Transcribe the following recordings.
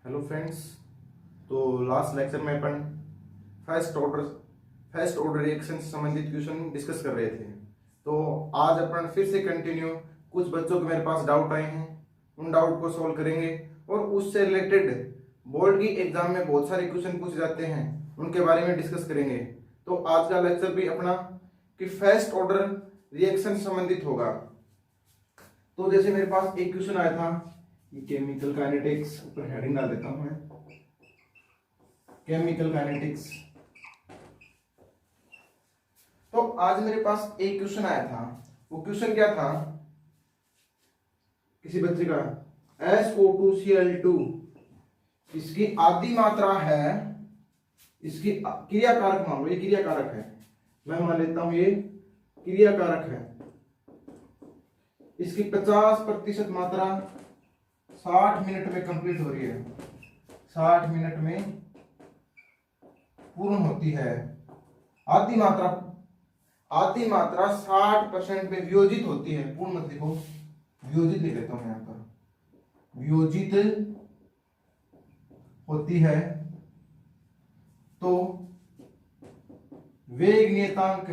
Hello friends. तो last lecture में अपन first order reaction से संबंधित क्वेश्चन डिस्कस कर रहे थे। तो आज अपन फिर से कंटिन्यू कुछ बच्चों के मेरे पास डाउट आए हैं, उन डाउट को सॉल्व करेंगे और उससे रिलेटेड बोर्ड की एग्जाम में बहुत सारे क्वेश्चन पूछे जाते हैं, उनके बारे में डिस्कस करेंगे। तो आज का लेक्चर भी अपना कि फर्स्ट ऑर्डर रिएक्शन से संबंधित होगा। तो जैसे मेरे पास एक क्वेश्चन आया था, केमिकल काइनेटिक्स, ऊपर हेडिंग डाल देता हूं मैं, केमिकल काइनेटिक्स। तो आज मेरे पास एक क्वेश्चन आया था, वो क्वेश्चन क्या था, किसी बच्चे का SO2Cl2 इसकी आधी मात्रा है, इसकी क्रिया कारक मान लो, ये क्रिया कारक है, मैं मान लेता हूं ये क्रिया कारक है, इसकी 50% मात्रा 60 मिनट में कंप्लीट हो रही है, 60 मिनट में पूर्ण होती है। आधी मात्रा 60% में वियोजित होती है, पूर्ण मत लिखो, वियोजित लिख लेता हूं यहां पर, वियोजित होती है। तो वेग नियतांक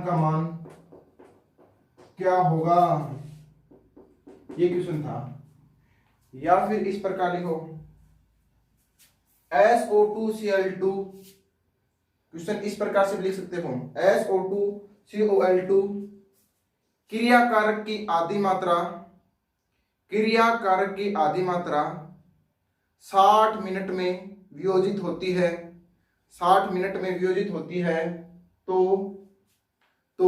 का मान क्या होगा, ये क्वेश्चन था। या फिर इस प्रकार लिखो, SO2Cl2, क्वेश्चन इस प्रकार से भी लिख सकते हो, SO2Cl2 क्रिया कारक की आधी मात्रा 60 मिनट में वियोजित होती है, 60 मिनट में वियोजित होती है। तो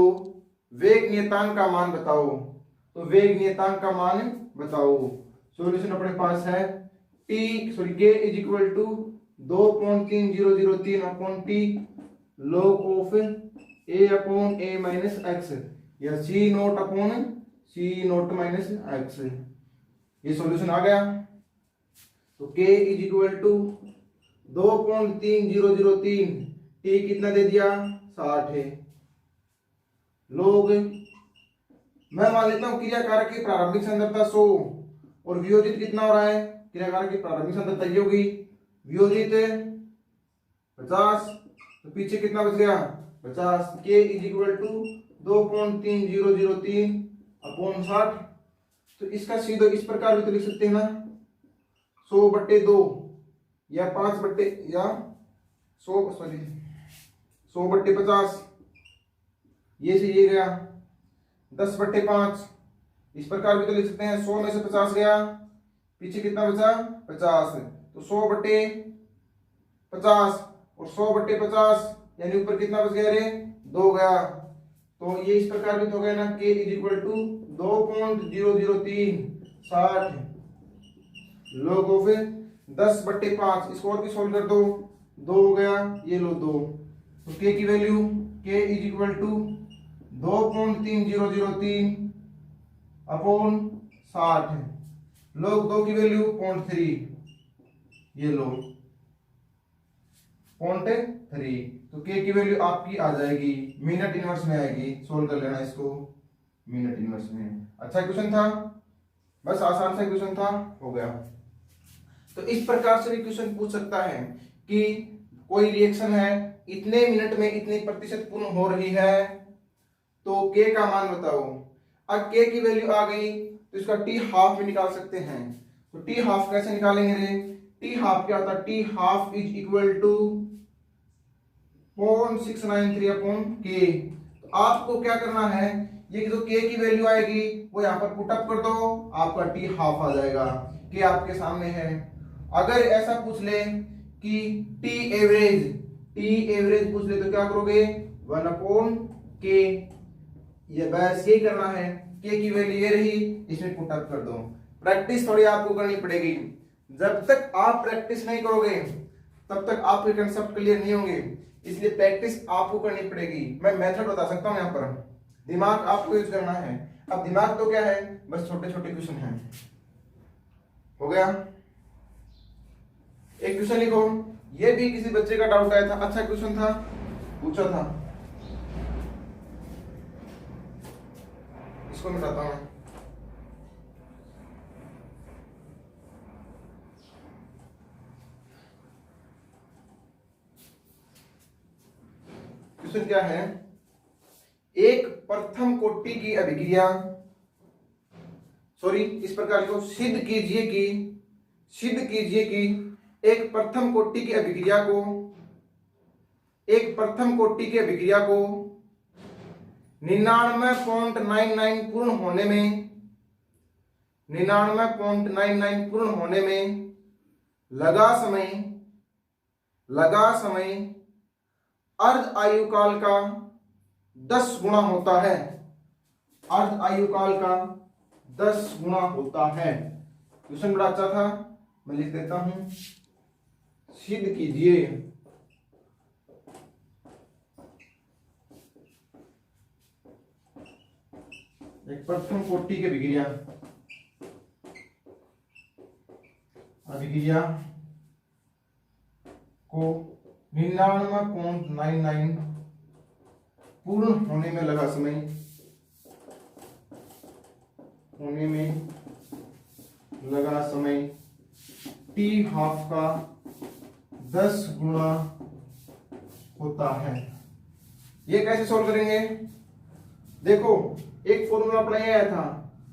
वेग नियतांक का मान बताओ, तो वेग नियतांक का मान बताओ। सॉल्यूशन अपने पास है K is equal to 2.3003 upon T log of A upon A minus x, या C nought upon C nought minus x. ये सॉल्यूशन आ गया। तो K is equal to 2.3003, T कितना दे दिया 60 है, लोग मैं मान लेता हूं क्रिया कारक की प्रारंभिक सांद्रता 100 और वियोजित कितना हो रहा है, क्रिया कारक की प्रारंभिक सांद्रता ये होगी, वियोजित 50, तो पीछे कितना बच गया 50। K is equal to 2.3003 upon 60। तो इसका सीधे इस प्रकार भी तो लिख सकते हैं ना, 100/2 या 100/50, ये से ये गया 10/5, इस प्रकार भी तो लिख सकते हैं। 100 में से 50 गया, पीछे कितना बचा 50, तो 100/50 और 100/50 यानी ऊपर कितना बच गया रे 2 गया। तो ये इस प्रकार भी तो गया ना, K is equal to 2.003 60 log of 10/5, इसको और भी सोल्व कर दो, 2 हो गया, ये लो 2। तो K की value K is equal to 2.3003 upon 60 log 2 की वैल्यू 0.3, ये लो 0.3। तो K की वैल्यू आपकी आ जाएगी मिनट इनवर्स में आएगी, सोल्व कर लेना इसको मिनट इनवर्स में। अच्छा क्वेश्चन था, बस आसान सा क्वेश्चन था, हो गया। तो इस प्रकार से भी क्वेश्चन पूछ सकता है कि कोई रिएक्शन है, इतने मिनट में इतनी प्रतिशत पूर्ण हो रही है, तो K का मान बताओ। अब K की वैल्यू आ गई तो इसका T हाफ भी निकाल सकते हैं। तो T हाफ कैसे निकालेंगे रे, T हाफ क्या होता है, T half is equal to 0.693 upon K। तो आपको क्या करना है, ये जो K की वैल्यू आएगी वो यहाँ पर पुट अप कर दो, आपका T हाफ आ जाएगा। K आपके सामने है। अगर ऐसा पूछ ले कि T एवरेज पूछ ले तो क्या करोगे, 1 अपॉन K, ये बस यही करना है। K की वैल्यू ये रही, इसमें पुट अप कर दो। प्रैक्टिस थोड़ी आपको करनी पड़ेगी, जब तक आप प्रैक्टिस नहीं करोगे तब तक आपके कंसेप्ट क्लियर नहीं होंगे, इसलिए प्रैक्टिस आपको करनी पड़ेगी। मैं मेथड बता सकता हूं, यहाँ पर दिमाग आपको यूज करना है। अब दिमाग तो क्या है, बस छोटे छोटे क्वेश्चन हैं। हो गया, एक क्वेश्चन लिखो, ये भी किसी बच्चे का डाउट आया था, अच्छा क्वेश्चन था, पूछा था, इसको मिटाता हूं। क्वेश्चन क्या है, एक प्रथम कोटि की अभिक्रिया, सॉरी इस प्रकार लिखो, सिद्ध कीजिए कि एक प्रथम कोटि की अभिक्रिया को 99.99 पूर्ण होने में लगा समय अर्ध आयुकाल का 10 गुना होता है। अर्ध आयुकाल का 10 गुना होता है। क्वेश्चन बड़ा अच्छा था, मैं लिख देता हूं, सिद्ध कीजिए एक प्रथम कोटि की अभिक्रिया को 99.99 पूर्ण होने में लगा समय टी हाफ का 10 गुना होता है। ये कैसे सॉल्व करेंगे? देखो एक फॉर्मूला अपना ये आया था,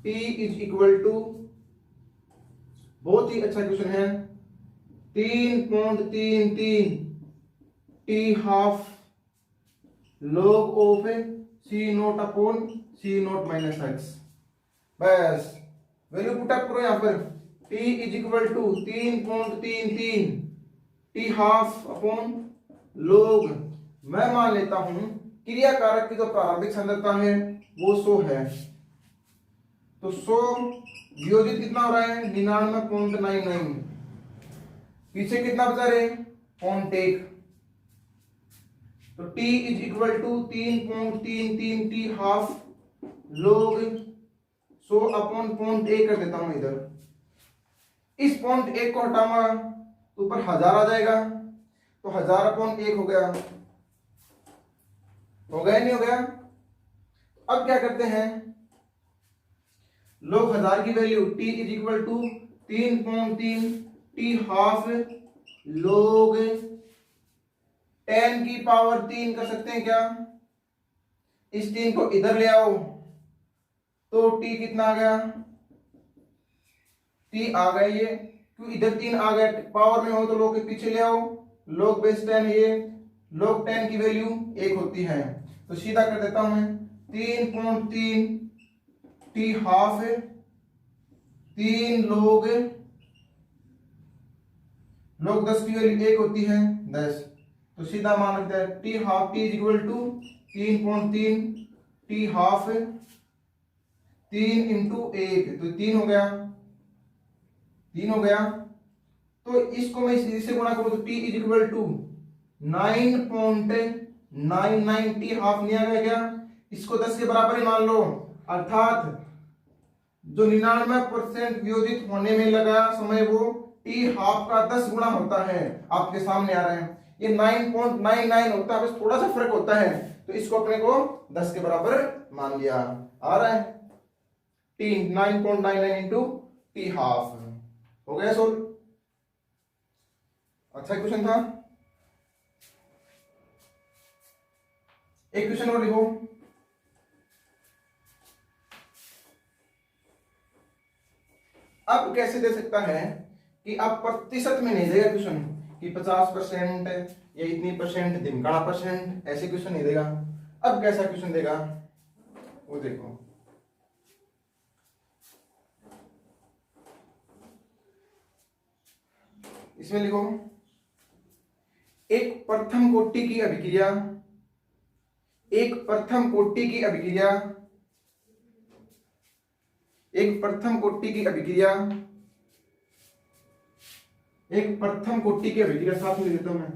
T इज इक्वल टू, बहुत ही अच्छा क्वेश्चन है, 3.33 T half log of C0 upon C0 minus x. बस वैल्यू पुट अप करो यहां पर, T is equal to 3.33 T half upon log, मैं मान लेता हूं क्रिया कारक की जो प्रारंभिक सांद्रता है वो 100 है, तो 100 वियोजित कितना हो रहा है 99.99, पीछे कितना बचा रहे 0.1, तो T is equal to 3.33 T half log 100 upon 0.1 कर देता हूं इधर। इस 0.1 को हटाऊंगा तो ऊपर 1000 आ जाएगा, तो 1000 अपॉन 1 हो गया, नहीं हो गया? अब क्या करते हैं, log 1000 की value T is equal to 3.3 T half log 10 की पावर 3 कर सकते हैं क्या? इस 3 को इधर ले आओ तो T कितना आ गया, T आ गया, ये क्यों इधर 3 आ गया, पावर में हो तो log के पीछे ले आओ, log बेस 10, ये log 10 की वैल्यू 1 होती है, तो सीधा कर देता हूं मैं 3.3 टी हाफ 3 log 10 की वैल्यू 1 होती है 10, तो सीधा मान लगता है T half T is equal to 3.3 T half 3 into 1, तो 3 हो गया, तो इसको मैं इससे गुणा करूं तो T is equal to 9.99 T half नहीं आ गया क्या? इसको 10 के बराबर ही मान लो, अर्थात जो 99% वियोजित होने में लगा समय वो टी हाफ का 10 गुना होता है। आपके सामने आ रहा है, ये 9.99 होता है, बस थोड़ा सा फर्क होता है, तो इसको अपने को 10 के बराबर मान लिया। आ रहा है टी 9.99 इंटू टी हाफ, हो गया सोल्व। अच्छा क्वेश्चन था। एक क्वेश्चन और लिखो, अब कैसे दे सकता है कि आप प्रतिशत में नहीं देगा क्वेश्चन कि 50% या इतनी परसेंट, दिमकाड़ा परसेंट, ऐसे क्वेश्चन नहीं देगा। अब कैसा क्वेश्चन देगा वो देखो, इसमें लिखो, एक प्रथम कोटि की अभिक्रिया एक प्रथम कोटि की अभिक्रिया साथ में देता हूं मैं,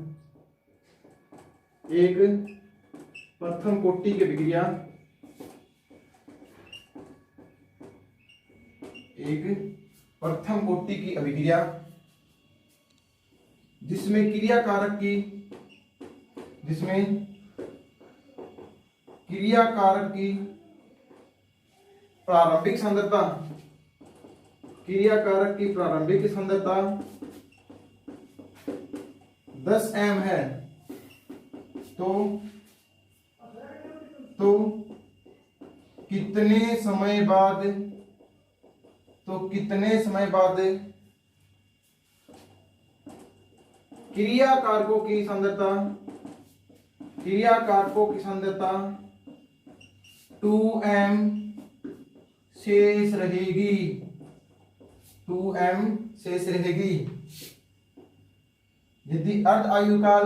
एक प्रथम कोटि की अभिक्रिया, जिसमें क्रिया कारक की प्रारंभिक सांद्रता 10 m है, तो तो कितने समय बाद क्रिया कारकों की सांद्रता 2m शेष रहेगी। यदि अर्ध आयुकाल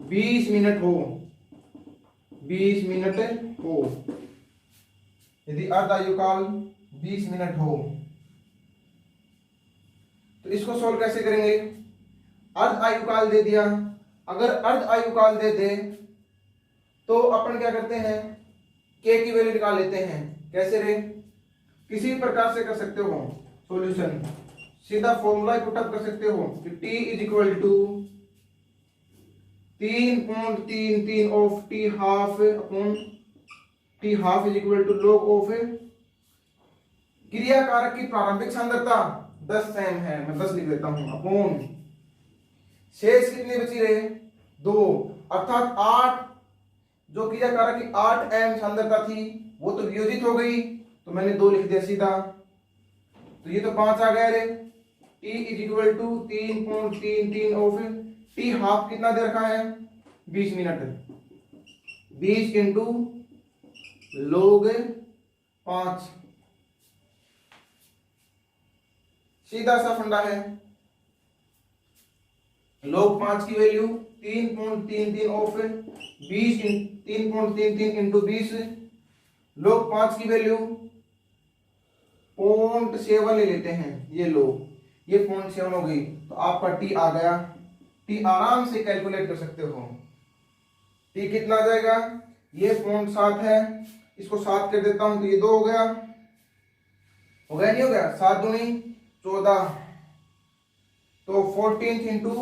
20 मिनट हो, यदि अर्ध आयुकाल 20 मिनट हो, तो इसको सोल्व कैसे करेंगे? अर्ध आयुकाल दे दिया, अगर अर्ध आयुकाल दे दे तो अपन क्या करते हैं, के की वैल्यू निकाल लेते हैं। कैसे रे? किसी भी प्रकार से कर सकते हो सॉल्यूशन, सीधा फॉर्मूला पुटअप कर सकते हो कि t is equal to 3.33 of T half upon T half is equal to log of क्रिया कारक की प्रारंभिक सांद्रता 10 m है, मैं 10 लिख देता हूं, अपॉन शेष कितनी बची रहे? 2, अर्थात 8, जो क्रिया कारक की 8 m सांद्रता थी वो तो वियोजित हो गई, तो मैंने 2 लिख दिया सीधा, तो ये तो 5 आ गया रे। t is equal to 3.33 of T half कितना दे रखा है? 20 मिनट, 20 इंटू log 5, सीधा सा फंडा है। log 5 की वैल्यू 3.33 ऑफ 20 3.33 इंटू 20, log 5 की वैल्यू 0.7 ले लेते हैं, ये लो, ये 0.7 हो गई, तो आपका टी आ गया। टी आराम से कैलकुलेट कर सकते हो, टी कितना आ जाएगा? ये 0.7 है, इसको 7 कर देता हूं तो ये 2 हो गया, नहीं हो गया? 7 दूनी 14, तो 14 इंटू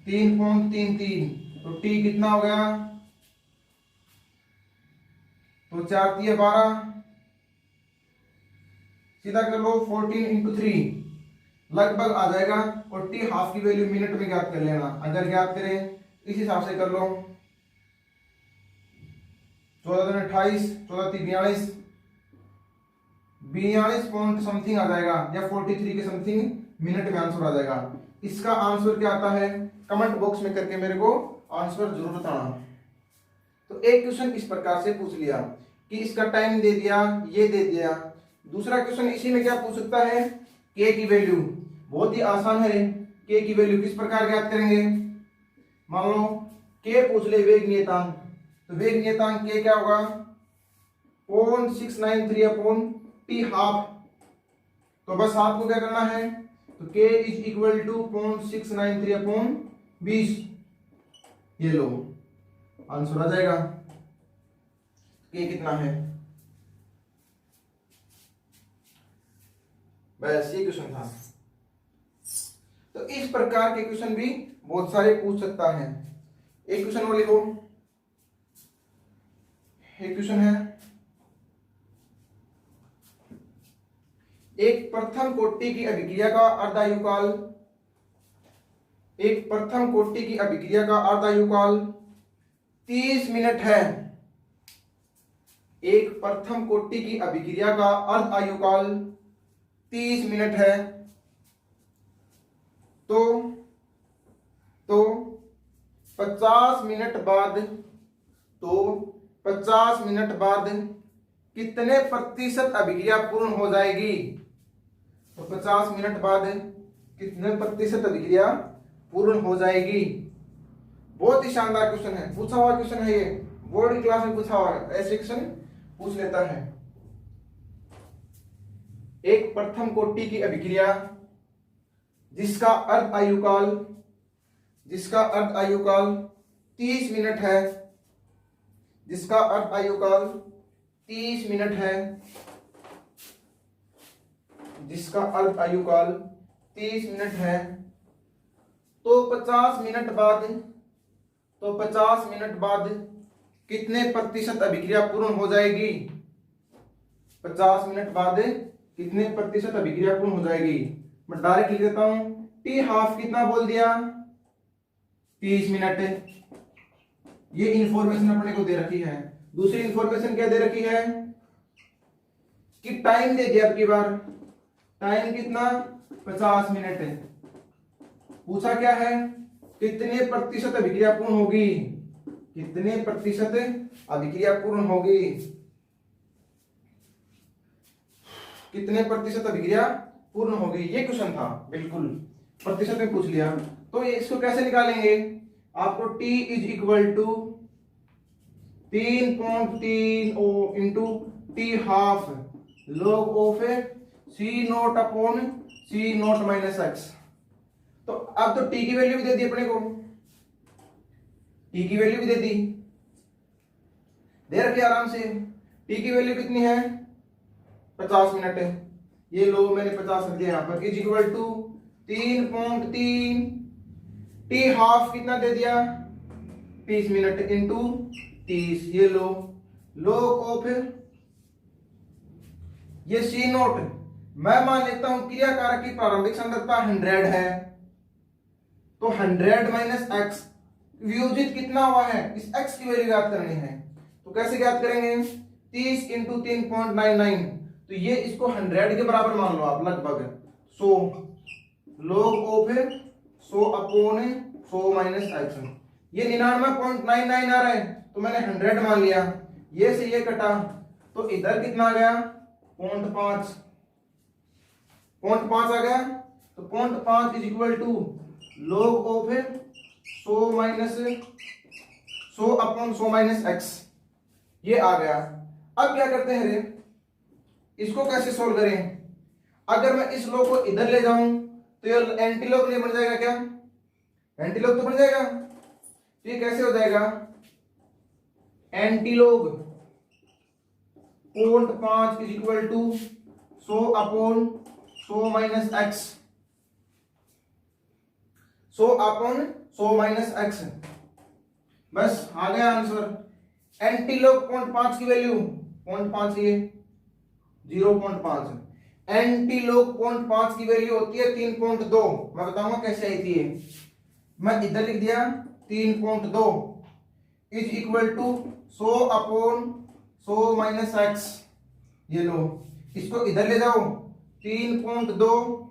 3.33, तो टी कितना हो गया? तो 4 दिए 12, सीधा कर लो 14 इंटू 3 लगभग आ जाएगा, और टी हाफ की वैल्यू मिनट में ज्ञात कर लेना। अगर ज्ञात करें इस हिसाब से कर लो, 14 28, 14 42 पॉइंट समथिंग आ जाएगा, या 43 के समथिंग मिनट में आंसर आ जाएगा। इसका आंसर क्या आता है कमेंट बॉक्स में करके मेरे को आंसर जरूर बताना। तो एक क्वेश्चन इस प्रकार से पूछ लिया कि इसका टाइम दे दिया, ये दे दिया। दूसरा क्वेश्चन इसी में क्या पूछ सकता है, के की वैल्यू, बहुत ही आसान है। के की वैल्यू किस प्रकार ज्ञात करेंगे? मान लो के पूछ ले वेग नियतांक, तो वेग नियतांक के क्या होगा? 0.693 अपॉन टी हाफ, तो बस आपको क्या करना है, तो के इज इक्वल टू 0.693 अपॉन 20, ये लो आंसर आ जाएगा। के कितना है? बस ये क्वेश्चन था। तो इस प्रकार के क्वेश्चन भी बहुत सारे पूछ सकता है। एक क्वेश्चन और लिखो, एक क्वेश्चन है, एक प्रथम कोटि की अभिक्रिया का अर्धायुकाल, एक प्रथम कोटि की अभिक्रिया का अर्धायुकाल 30 मिनट है। एक प्रथम कोटि की अभिक्रिया का अर्धायुकाल 30 मिनट है, तो 50 मिनट बाद, तो 50 मिनट बाद कितने प्रतिशत अभिक्रिया पूर्ण हो जाएगी? तो 50 मिनट बाद कितने प्रतिशत अभिक्रिया पूर्ण हो जाएगी? बहुत ही शानदार क्वेश्चन है, पूछा हुआ क्वेश्चन है, ये बोर्ड की क्लास में पूछा हुआ है, ऐसे क्वेश्चन पूछ लेता है। एक प्रथम कोटि की अभिक्रिया जिसका अर्ध आयुकाल 30 मिनट है, जिसका अर्ध आयुकाल 30 मिनट है, जिसका अर्ध आयुकाल 30 मिनट है, तो 50 मिनट बाद कितने प्रतिशत अभिक्रिया पूर्ण हो जाएगी? 50 मिनट बाद कितने प्रतिशत अभिक्रिया पूर्ण हो जाएगी। मैं डायरेक्ट लिख देता हूं, टी हाफ कितना बोल दिया, 30 मिनट। ये इंफॉर्मेशन अपने को दे रखी है। दूसरी इंफॉर्मेशन क्या दे रखी है कि टाइम दे दिया, अब की बार टाइम कितना 50 मिनट है। पूछा क्या है, कितने प्रतिशत अभिक्रिया पूर्ण होगी, कितने प्रतिशत अभिक्रिया पूर्ण होगी, कितने प्रतिशत अभिक्रिया पूर्ण होगी, ये क्वेश्चन था। बिल्कुल प्रतिशत में पूछ लिया। तो ये इसको कैसे निकालेंगे, आपको T is equal to 3.3 into T half log of C nought upon C nought minus x. तो अब तो T की वैल्यू भी दे दी अपने को, T की वैल्यू भी दे दी, दे रखी आराम से। T की वैल्यू कितनी है 50 मिनट है। ये लो मैंने 50 रख दिया यहाँ पर, is equal to 3.3 T half कितना दे दिया 30 मिनट इंटू 30। ये लो log ऑफ ये C नोट, मैं मान लेता हूं क्रिया कारक की प्रारंभिक सांद्रता 100 है, तो 100 माइनस एक्स, वियोजित कितना हुआ है, इस x की वैल्यू ज्ञात करनी है। तो कैसे ज्ञात करेंगे, 30 इंटू 3.99, तो ये इसको 100 के बराबर मान लो आप, लगभग 100 log of 100 upon 100 minus x. ये 99.99 आ रहा है, तो मैंने 100 मान लिया, ये से ये कटा, तो इधर कितना आ गया 0.5 आ गया। तो 0.5 is equal to log of 100 minus 100 upon 100 minus x, ये आ गया। अब क्या करते हैं रे, इसको कैसे सोल्व करें। अगर मैं इस log को इधर ले जाऊं तो ये एंटी log नहीं बन जाएगा क्या, एंटी log तो बन जाएगा। तो ये कैसे हो जाएगा, anti log 0.5 is equal to 100 upon 100 minus x, 100 upon 100 minus x. बस आ गया आंसर। एंटी log 0.5 की वैल्यू 0.5, ये 0.5। एंटी log 0.5 की वैल्यू होती है 3.2। मैं बताऊंगा कैसे आई थी ये, मैं इधर लिख दिया 3.2 is equal to 100 upon 100 minus x. ये लो इसको इधर ले जाओ, 3.2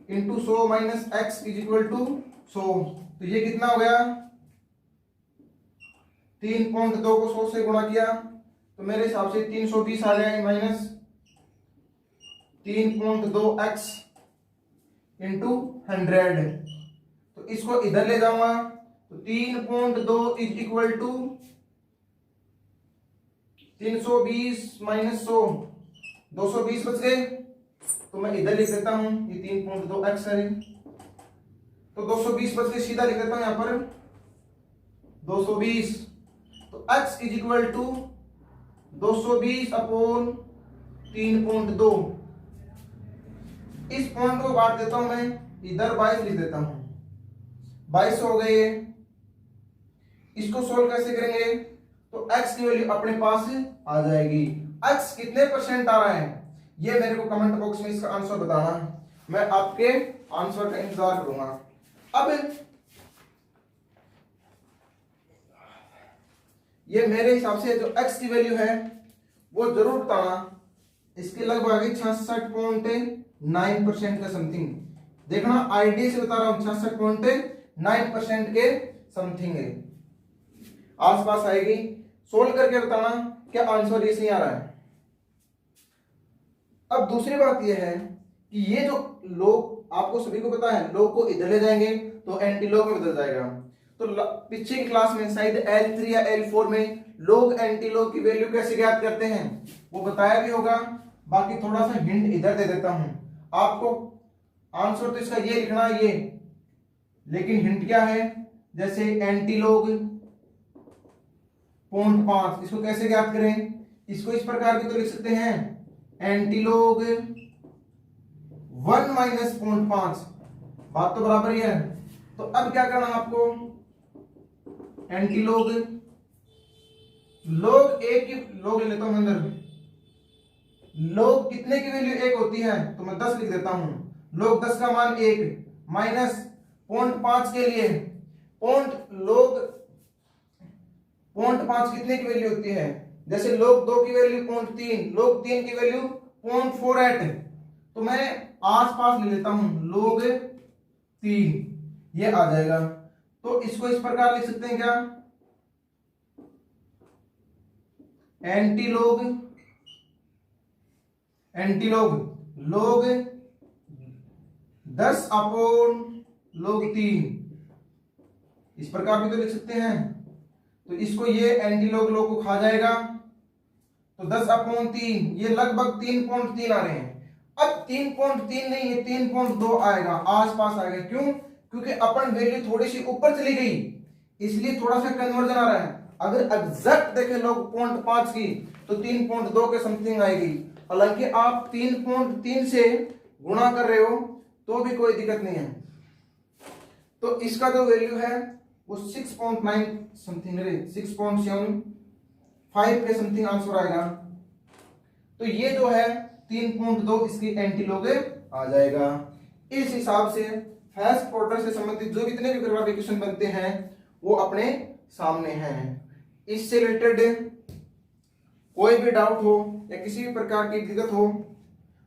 into 100 minus x is equal to 100। तो ये कितना हो गया, 3.2 को 100 से गुणा किया तो मेरे हिसाब से 320 आ जाएगा, माइनस 3.2x इंटू 100। तो इसको इधर ले जाऊंगा तो 3.2 इज इक्वल टू 320 माइनस 100, 220 बच गए। तो मैं इधर लिख देता हूं, ये 3.2x है, तो 220 बच गए, सीधा लिख देता हूं यहां पर 220। तो x is equal to 220 upon 3.2। इस पॉइंट को काट देता हूं मैं, इधर 22 लिख देता हूं, 22 हो गए। इसको सोल्व कैसे करेंगे, तो x की वैल्यू अपने पास आ जाएगी। x कितने परसेंट आ रहा है ये मेरे को कमेंट बॉक्स में इसका आंसर बताना, मैं आपके आंसर का इंतजार करूंगा। अब ये मेरे हिसाब से जो x की वैल्यू है वो जरूर बताना, इसके लगभग 66.9% के समथिंग। देखना आईडी से बता रहा हूं, 66.9% के समथिंग है, आसपास आएगी। सोल्व करके बताना क्या आंसर ये सही आ रहा है। अब दूसरी बात यह है कि ये जो लोग, आपको सभी को पता है, लोग को इधर ले जाएंगे तो एंटी लोग में बदल जाएगा। तो पीछे की क्लास में शायद L3 या L4 में लोग एंटी लोग की वैल्यू कैसे ज्ञात करते हैं वो बताया भी होगा। बाकी थोड़ा सा हिंट इधर दे देता हूं आपको। आंसर तो इसका ये लिखना है ये, लेकिन हिंट क्या है, जैसे एंटी लोग 0.5, इसको कैसे ज्ञात करें, इसको इस प्रकार भी तो लिख सकते हैं, एंटीलोग 1 माइनस 0.5, बात तो बराबर ही है। तो अब क्या करना आपको, एंटीलोग, लोग ए की, लोग ले लेता हूं अंदर, log कितने की वैल्यू 1 होती है, तो मैं 10 लिख देता हूं, log 10 का मान 1 माइनस 0.5 के लिए log 0.5 कितने की वैल्यू होती है, जैसे log 2 की वैल्यू 0.3, log 3 की वैल्यू 0.48, तो मैं आसपास ले लेता हूं log 3, ये आ जाएगा। तो इसको इस प्रकार लिख सकते हैं क्या, एंटीलॉग log 10 अपॉन log 3, इस प्रकार भी तो लिख सकते हैं। तो इसको ये एंटीलॉग log को खा जाएगा, तो 10 अपॉन 3, ये लगभग 3.3 आ रहे हैं। अब 3.3 नहीं है, 3.2 आएगा, आसपास आएगा। क्यों? क्योंकि अपन वैल्यू थोड़ी सी ऊपर चली गई, इसलिए थोड़ा सा कन्वर्जन आ रहा है। अगर एग्जैक्ट देखें log 0.5 की तो 3.2 के समथिंग आएगी। हालांकि आप 3.3 से गुणा कर रहे हो तो भी कोई दिक्कत नहीं है। तो इसका जो वैल्यू है वो 6.9 समथिंग, 6.75 के समथिंग आंसर आएगा। तो ये जो है 3.2 इसकी एंटीलॉग आ जाएगा। इस हिसाब से फर्स्ट ऑर्डर से संबंधित जो जितने भी प्रकार के क्वेश्चन बनते हैं वो अपने सामने हैं। इससे रिलेटेड कोई भी डाउट हो या किसी भी प्रकार की दिक्कत हो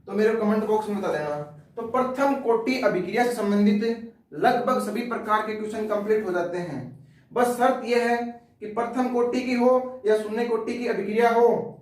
तो मेरे कमेंट बॉक्स में बता देना। तो प्रथम कोटि अभिक्रिया से संबंधित लगभग सभी प्रकार के क्वेश्चन कंप्लीट हो जाते हैं। बस शर्त यह है कि प्रथम कोटि की हो या शून्य कोटि की अभिक्रिया हो,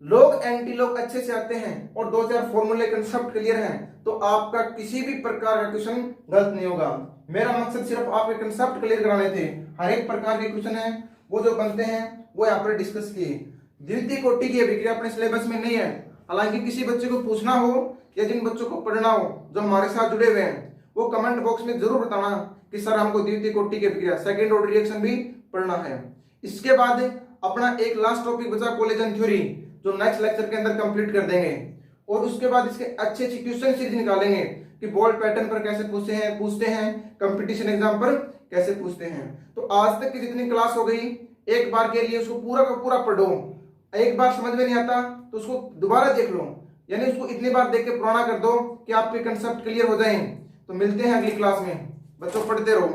लोग एंटीलॉग अच्छे से आते हैं और 2-4 फॉर्मूले कंसेप्ट क्लियर हैं, तो आपका किसी भी प्रकार का क्वेश्चन गलत नहीं होगा। मेरा मकसद सिर्फ आपके कंसेप्ट क्लियर कराने थे। हर एक प्रकार के क्वेश्चन हैं वो जो बनते हैं वो यहाँ पर डिस्कस किए। द्वितीय कोटि की अभिक्रिया अपने सिलेबस में नहीं है। हालांकि किसी बच्चे को पूछना हो या जिन बच्चों को पढ़ना हो जो हमारे साथ जुड़े हुए हैं, वो कमेंट बॉक्स में जरूर बताना कि सर हमको द्वितीय कोटि की अभिक्रिया सेकंड ऑर्डर रिएक्शन भी पढ़ना है। इसके बाद अपना एक लास्ट टॉपिक बचा कोलेजन थ्योरी, जो नेक्स्ट लेक्चर के अंदर कंप्लीट कर देंगे। और उसके बाद इसके अच्छे क्वेश्चन सीरीज निकालेंगे कि बोल्ड पैटर्न पर कैसे पूछते हैं, कंपटीशन एग्जाम पर कैसे पूछते हैं। तो आज तक की जितनी क्लास हो गई, एक बार के लिए उसको पूरा का पूरा पढ़ो। एक बार समझ में नहीं आता तो उसको दोबारा देख लो, यानी उसको इतनी बार देख के पुराना कर दो कि आपके कंसेप्ट क्लियर हो जाएं। तो मिलते हैं अगली क्लास में, बच्चों पढ़ते रहो।